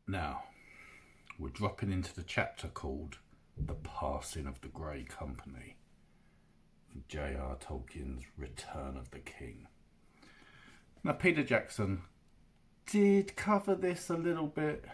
Now, we're dropping into the chapter called The Passing of the Grey Company, J.R. Tolkien's Return of the King. Now, Peter Jackson did cover this a little bit,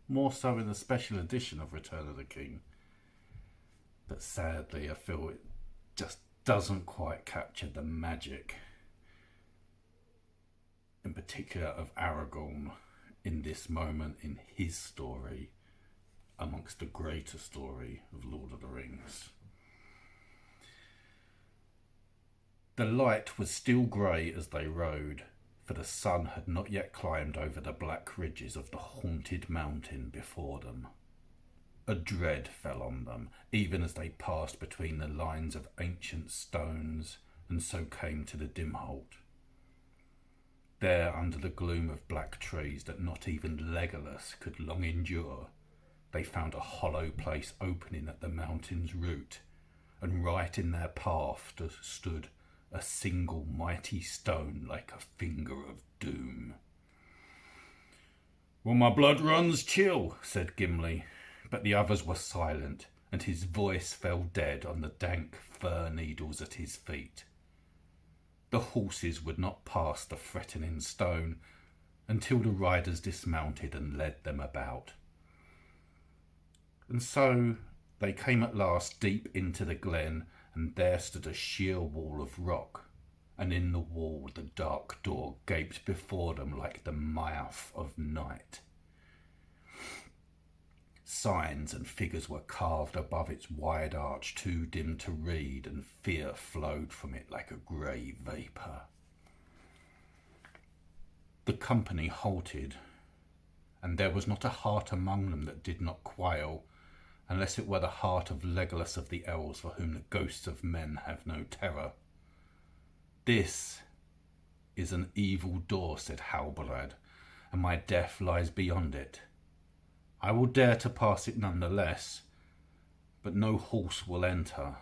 more so in the special edition of Return of the King. But sadly, I feel it just doesn't quite capture the magic, in particular of Aragorn, in this moment in his story, amongst the greater story of Lord of the Rings. The light was still grey as they rode, for the sun had not yet climbed over the black ridges of the haunted mountain before them. A dread fell on them, even as they passed between the lines of ancient stones, and so came to the dim halt. There, under the gloom of black trees that not even Legolas could long endure, they found a hollow place opening at the mountain's root, and right in their path stood a single mighty stone like a finger of doom. "Well, my blood runs chill," said Gimli, but the others were silent, and his voice fell dead on the dank fir needles at his feet. The horses would not pass the threatening stone until the riders dismounted and led them about. And so they came at last deep into the glen, and there stood a sheer wall of rock, and in the wall the dark door gaped before them like the mouth of night. Signs and figures were carved above its wide arch, too dim to read, and fear flowed from it like a grey vapour. The company halted, and there was not a heart among them that did not quail, unless it were the heart of Legolas of the Elves, for whom the ghosts of men have no terror. "This is an evil door," said Halbarad, "and my death lies beyond it. I will dare to pass it nonetheless, but no horse will enter.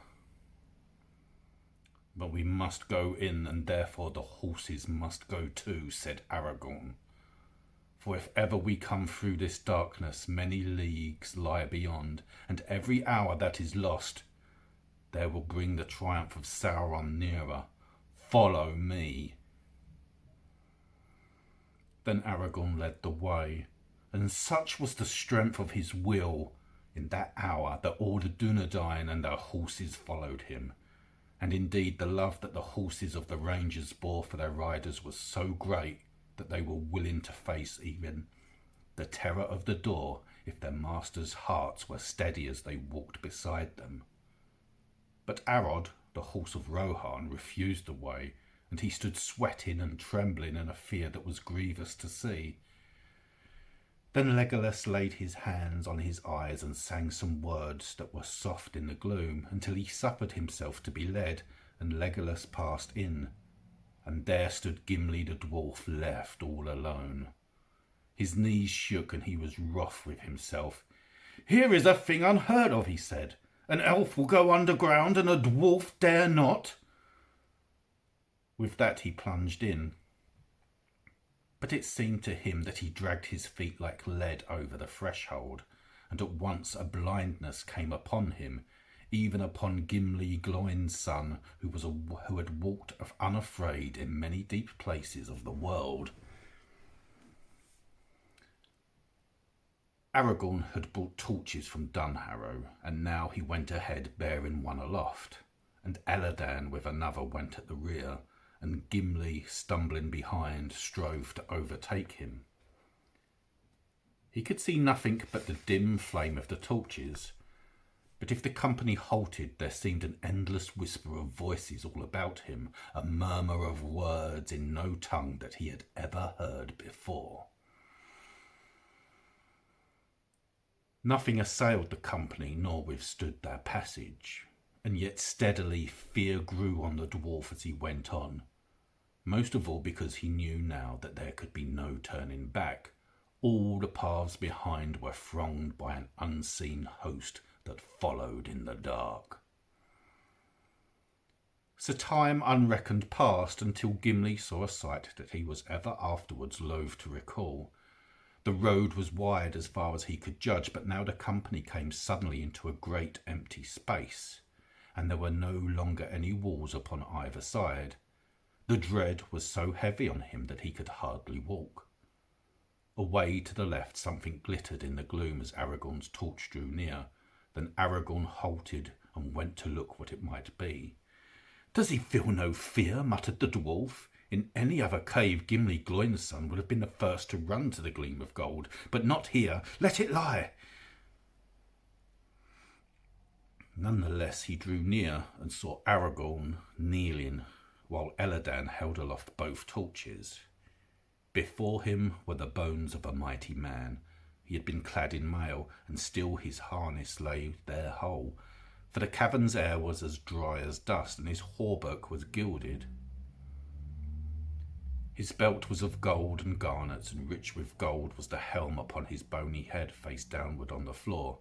But we must go in, and therefore the horses must go too," said Aragorn. "For if ever we come through this darkness, many leagues lie beyond, and every hour that is lost, there will bring the triumph of Sauron nearer. Follow me." Then Aragorn led the way, and such was the strength of his will in that hour that all the Dunedain and their horses followed him. And indeed the love that the horses of the rangers bore for their riders was so great that they were willing to face even the terror of the door if their masters' hearts were steady as they walked beside them. But Arod, the horse of Rohan, refused the way, and he stood sweating and trembling in a fear that was grievous to see. Then Legolas laid his hands on his eyes and sang some words that were soft in the gloom, until he suffered himself to be led, and Legolas passed in, and there stood Gimli the dwarf left all alone. His knees shook, and he was wroth with himself. "Here is a thing unheard of," he said. "An elf will go underground, and a dwarf dare not." With that he plunged in. But it seemed to him that he dragged his feet like lead over the threshold, and at once a blindness came upon him, even upon Gimli Gloin's son, who had walked unafraid in many deep places of the world. Aragorn had brought torches from Dunharrow, and now he went ahead bearing one aloft, and Elladan with another went at the rear, and Gimli, stumbling behind, strove to overtake him. He could see nothing but the dim flame of the torches, but if the company halted, there seemed an endless whisper of voices all about him, a murmur of words in no tongue that he had ever heard before. Nothing assailed the company nor withstood their passage, and yet steadily fear grew on the dwarf as he went on, most of all because he knew now that there could be no turning back. All the paths behind were thronged by an unseen host that followed in the dark. So time unreckoned passed until Gimli saw a sight that he was ever afterwards loath to recall. The road was wide as far as he could judge, but now the company came suddenly into a great empty space, and there were no longer any walls upon either side. The dread was so heavy on him that he could hardly walk. Away to the left something glittered in the gloom as Aragorn's torch drew near. Then Aragorn halted and went to look what it might be. "Does he feel no fear?" muttered the dwarf. In any other cave, Gimli Gloinson would have been the first to run to the gleam of gold, but not here. Let it lie. Nonetheless, he drew near and saw Aragorn kneeling, while Elladan held aloft both torches. Before him were the bones of a mighty man. He had been clad in mail, and still his harness lay there whole, for the cavern's air was as dry as dust, and his hauberk was gilded. His belt was of gold and garnets, and rich with gold was the helm upon his bony head, face downward on the floor.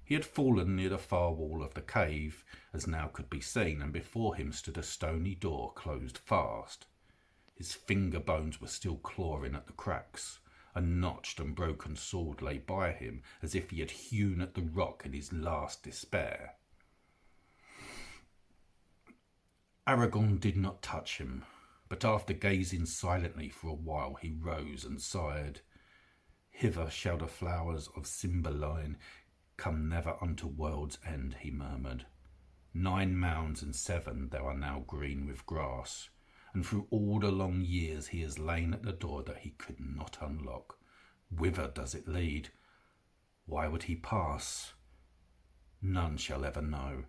He had fallen near the far wall of the cave, as now could be seen, and before him stood a stony door closed fast. His finger bones were still clawing at the cracks. A notched and broken sword lay by him, as if he had hewn at the rock in his last despair. Aragorn did not touch him, but after gazing silently for a while he rose and sighed. "Hither shall the flowers of Cymbeline come never unto world's end," he murmured. 9 mounds and 7 there are now green with grass, and through all the long years he has lain at the door that he could not unlock. Whither does it lead? Why would he pass? None shall ever know.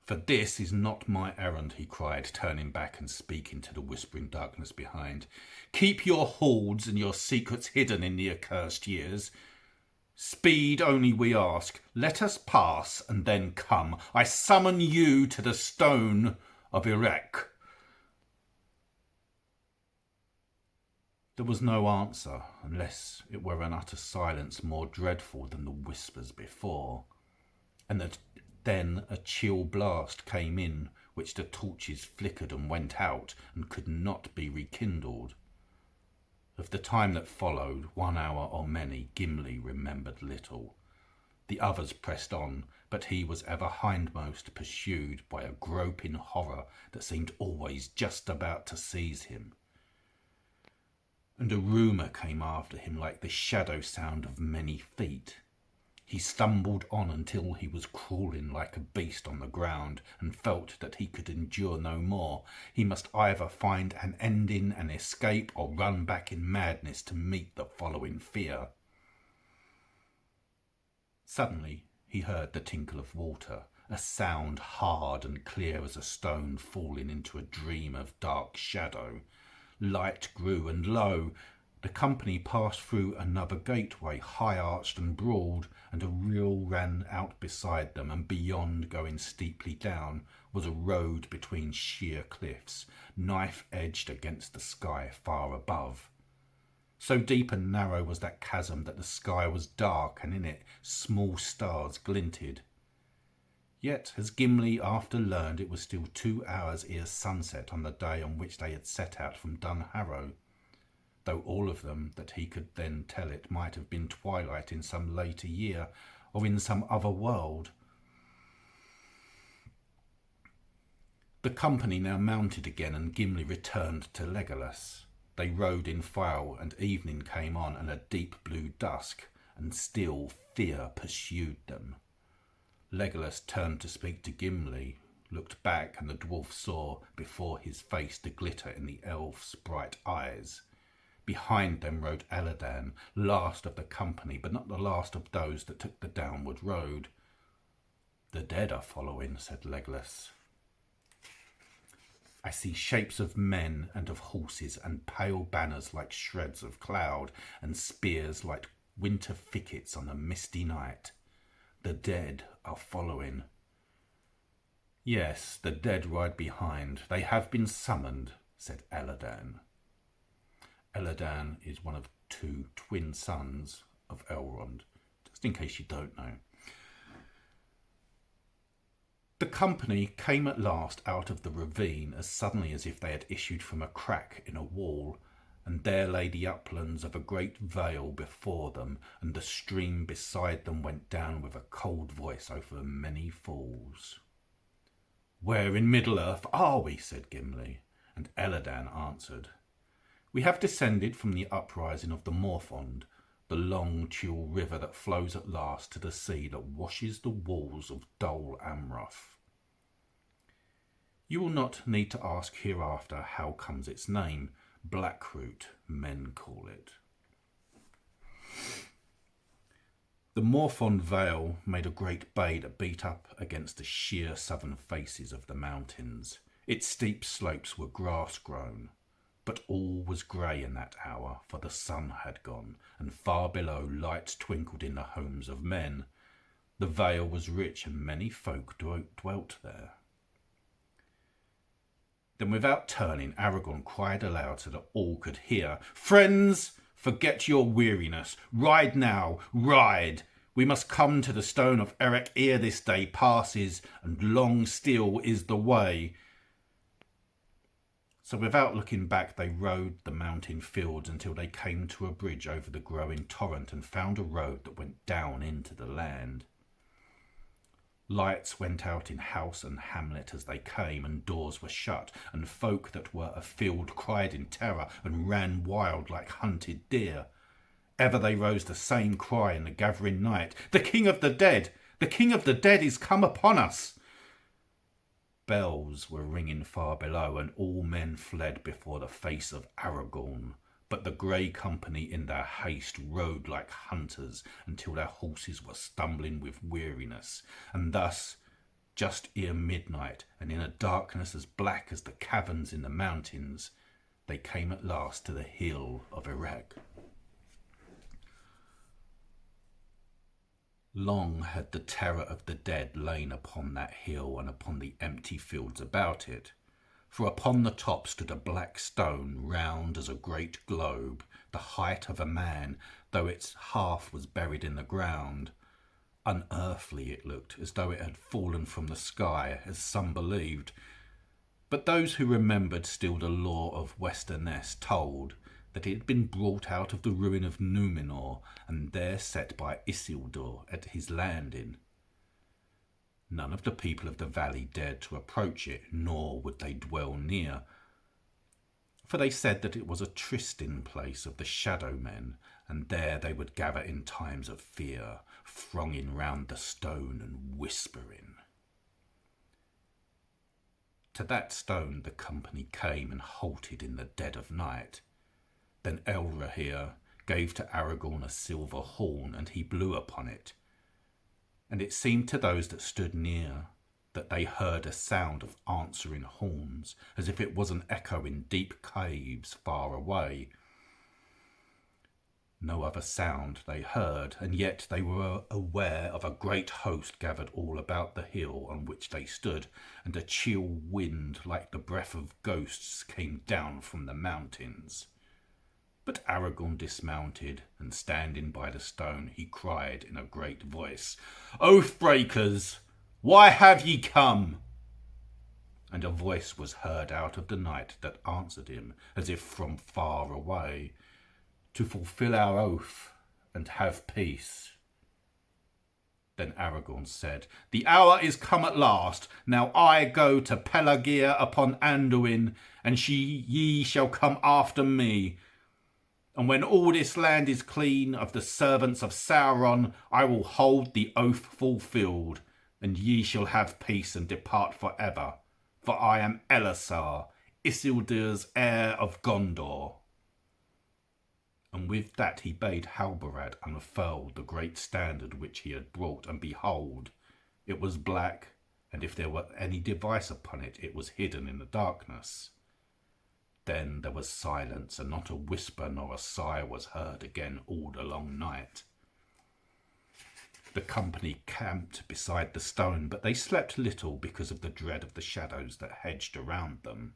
"For this is not my errand," he cried, turning back and speaking to the whispering darkness behind. "Keep your hoards and your secrets hidden in the accursed years. Speed only we ask. Let us pass and then come. I summon you to the stone of Erech." There was no answer, unless it were an utter silence more dreadful than the whispers before. And then a chill blast came in, which the torches flickered and went out, and could not be rekindled. Of the time that followed, 1 hour or many, Gimli remembered little. The others pressed on, but he was ever hindmost, pursued by a groping horror that seemed always just about to seize him. And a rumour came after him like the shadow sound of many feet. He stumbled on until he was crawling like a beast on the ground, and felt that he could endure no more. He must either find an ending and escape, or run back in madness to meet the following fear. Suddenly he heard the tinkle of water, a sound hard and clear as a stone falling into a dream of dark shadow. Light grew, and lo! The company passed through another gateway, high-arched and broad, and a rill ran out beside them, and beyond, going steeply down, was a road between sheer cliffs, knife-edged against the sky far above. So deep and narrow was that chasm that the sky was dark, and in it small stars glinted. Yet, as Gimli after learned, it was still 2 hours ere sunset on the day on which they had set out from Dunharrow, though all of them that he could then tell it might have been twilight in some later year, or in some other world. The company now mounted again, and Gimli returned to Legolas. They rode in file, and evening came on, and a deep blue dusk, and still fear pursued them. Legolas turned to speak to Gimli, looked back, and the dwarf saw before his face the glitter in the elf's bright eyes. Behind them rode Elladan, last of the company, but not the last of those that took the downward road. "The dead are following," said Legolas. "I see shapes of men and of horses, and pale banners like shreds of cloud, and spears like winter thickets on a misty night. The dead are following." "Yes, the dead ride behind. They have been summoned," said Elladan. Elladan is one of 2 twin sons of Elrond, just in case you don't know. The company came at last out of the ravine as suddenly as if they had issued from a crack in a wall, and there lay the uplands of a great vale before them, and the stream beside them went down with a cold voice over many falls. "Where in Middle-earth are we?" said Gimli, and Elladan answered, "We have descended from the uprising of the Morfond, the long Tuel river that flows at last to the sea that washes the walls of Dol Amroth. You will not need to ask hereafter how comes its name. Blackroot, men call it." The Morfond Vale made a great bay that beat up against the sheer southern faces of the mountains. Its steep slopes were grass-grown, but all was grey in that hour, for the sun had gone, and far below lights twinkled in the homes of men. The vale was rich, and many folk dwelt there. Then without turning, Aragorn cried aloud so that all could hear, "Friends, forget your weariness. Ride now, ride! We must come to the stone of Erech ere this day passes, and long still is the way." So without looking back, they rode the mountain fields until they came to a bridge over the growing torrent and found a road that went down into the land. Lights went out in house and hamlet as they came, and doors were shut, and folk that were afield cried in terror and ran wild like hunted deer. Ever they rose the same cry in the gathering night, "The King of the Dead! The King of the Dead is come upon us!" Bells were ringing far below, and all men fled before the face of Aragorn. But the grey company in their haste rode like hunters until their horses were stumbling with weariness, and thus, just ere midnight, and in a darkness as black as the caverns in the mountains, they came at last to the hill of Erech. Long had the terror of the dead lain upon that hill and upon the empty fields about it, for upon the top stood a black stone, round as a great globe, the height of a man, though its half was buried in the ground. Unearthly it looked, as though it had fallen from the sky, as some believed. But those who remembered still the lore of Westernesse told that it had been brought out of the ruin of Númenor, and there set by Isildur at his landing. None of the people of the valley dared to approach it, nor would they dwell near, for they said that it was a trysting place of the shadow men, and there they would gather in times of fear, thronging round the stone and whispering. To that stone the company came and halted in the dead of night. Then Elrohir gave to Aragorn a silver horn, and he blew upon it. And it seemed to those that stood near that they heard a sound of answering horns, as if it was an echo in deep caves far away. No other sound they heard, and yet they were aware of a great host gathered all about the hill on which they stood, and a chill wind like the breath of ghosts came down from the mountains. But Aragorn dismounted, and standing by the stone, he cried in a great voice, "Oath-breakers, why have ye come?" And a voice was heard out of the night that answered him, as if from far away, "To fulfill our oath and have peace." Then Aragorn said, "The hour is come at last. Now I go to Pelargir upon Anduin, and ye shall come after me. And when all this land is clean of the servants of Sauron, I will hold the oath fulfilled, and ye shall have peace and depart for ever. For I am Elessar, Isildur's heir of Gondor." And with that he bade Halbarad unfurl the great standard which he had brought, and behold, it was black, and if there were any device upon it, it was hidden in the darkness. Then there was silence, and not a whisper nor a sigh was heard again all the long night. The company camped beside the stone, but they slept little because of the dread of the shadows that hedged around them.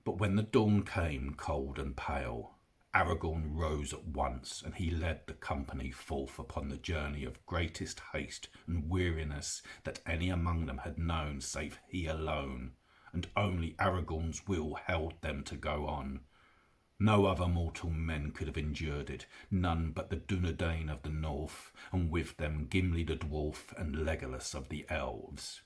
But when the dawn came, cold and pale, Aragorn rose at once, and he led the company forth upon the journey of greatest haste and weariness that any among them had known, save he alone. and only Aragorn's will held them to go on. No other mortal men could have endured it, none but the Dunedain of the north, and with them Gimli the dwarf and Legolas of the elves.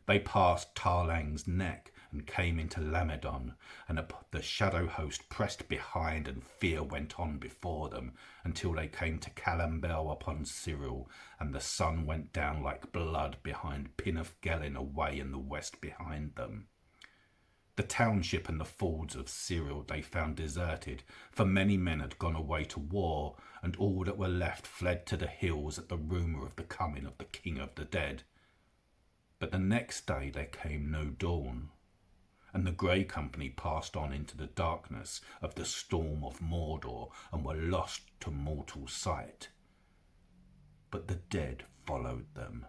They passed Tarlang's neck and came into Lamedon, and the shadow host pressed behind, and fear went on before them, until they came to Calambel upon Cyril, and the sun went down like blood behind Pinnaf-Gelin away in the west behind them. The township and the fords of Cyril they found deserted, for many men had gone away to war, and all that were left fled to the hills at the rumour of the coming of the King of the Dead. But the next day there came no dawn, and the Grey Company passed on into the darkness of the storm of Mordor, and were lost to mortal sight. But the dead followed them.